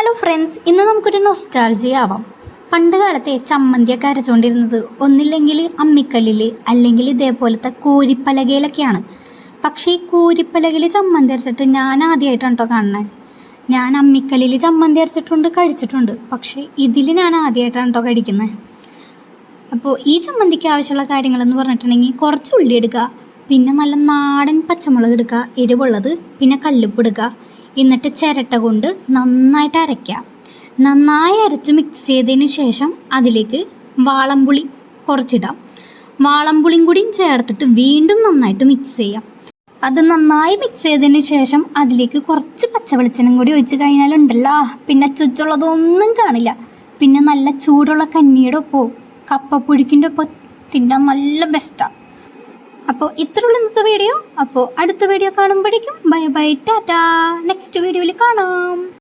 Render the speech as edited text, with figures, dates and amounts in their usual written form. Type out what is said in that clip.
Hello friends, ഇന്ന് നമുക്കൊരു nostalgia ആവാം. പണ്ട് കാലത്തെ ചമ്മന്തിയൊക്കെ അരച്ചുകൊണ്ടിരുന്നത് ഒന്നില്ലെങ്കിൽ അമ്മിക്കല്ലിൽ അല്ലെങ്കിൽ ഇതേപോലത്തെ കൂരിപ്പലകയിലൊക്കെയാണ്. പക്ഷേ ഈ കൂരിപ്പലകയിൽ ചമ്മന്തി അരച്ചിട്ട് ഞാൻ ആദ്യമായിട്ടാണ് കേട്ടോ കാണുന്നത്. ഞാൻ അമ്മിക്കല്ലിൽ ചമ്മന്തി അരച്ചിട്ടുണ്ട്, കഴിച്ചിട്ടുണ്ട്. പക്ഷേ ഇതിൽ ഞാൻ ആദ്യമായിട്ടാണ് കേട്ടോ കഴിക്കുന്നത്. അപ്പോൾ ഈ ചമ്മന്തിക്ക് ആവശ്യമുള്ള കാര്യങ്ങളെന്ന് പറഞ്ഞിട്ടുണ്ടെങ്കിൽ കുറച്ച് ഉള്ളി എടുക്കുക, പിന്നെ നല്ല നാടൻ പച്ചമുളക് എടുക്കുക, എരിവുള്ളത്, പിന്നെ കല്ലുപ്പ് എടുക്കുക. എന്നിട്ട് ചിരട്ട കൊണ്ട് നന്നായിട്ട് അരയ്ക്കുക. നന്നായി അരച്ച് മിക്സ് ചെയ്തതിന് ശേഷം അതിലേക്ക് വാളംപുളി കുറച്ചിടാം. വാളംപുളിയും കൂടിയും ചേർത്തിട്ട് വീണ്ടും നന്നായിട്ട് മിക്സ് ചെയ്യാം. അത് നന്നായി മിക്സ് ചെയ്തതിന് ശേഷം അതിലേക്ക് കുറച്ച് പച്ചവെളിച്ചെണ്ണയും കൂടി ഒഴിച്ച് കഴിഞ്ഞാലുണ്ടല്ലോ, പിന്നെ ചുറ്റുള്ളതൊന്നും കാണില്ല. പിന്നെ നല്ല ചൂടുള്ള കഞ്ഞിയുടെ ഒപ്പോ കപ്പപ്പുഴുക്കിൻ്റെ ഒപ്പം തിന്നാൻ നല്ല ബെസ്റ്റാണ്. അപ്പോൾ ഇത്രയുള്ള ഇന്നത്തെ വീഡിയോ. അപ്പോൾ അടുത്ത വീഡിയോ കാണുമ്പോഴേക്കും ബൈ ബൈ, ടാറ്റാ. നെക്സ്റ്റ് വീഡിയോയിൽ കാണാം.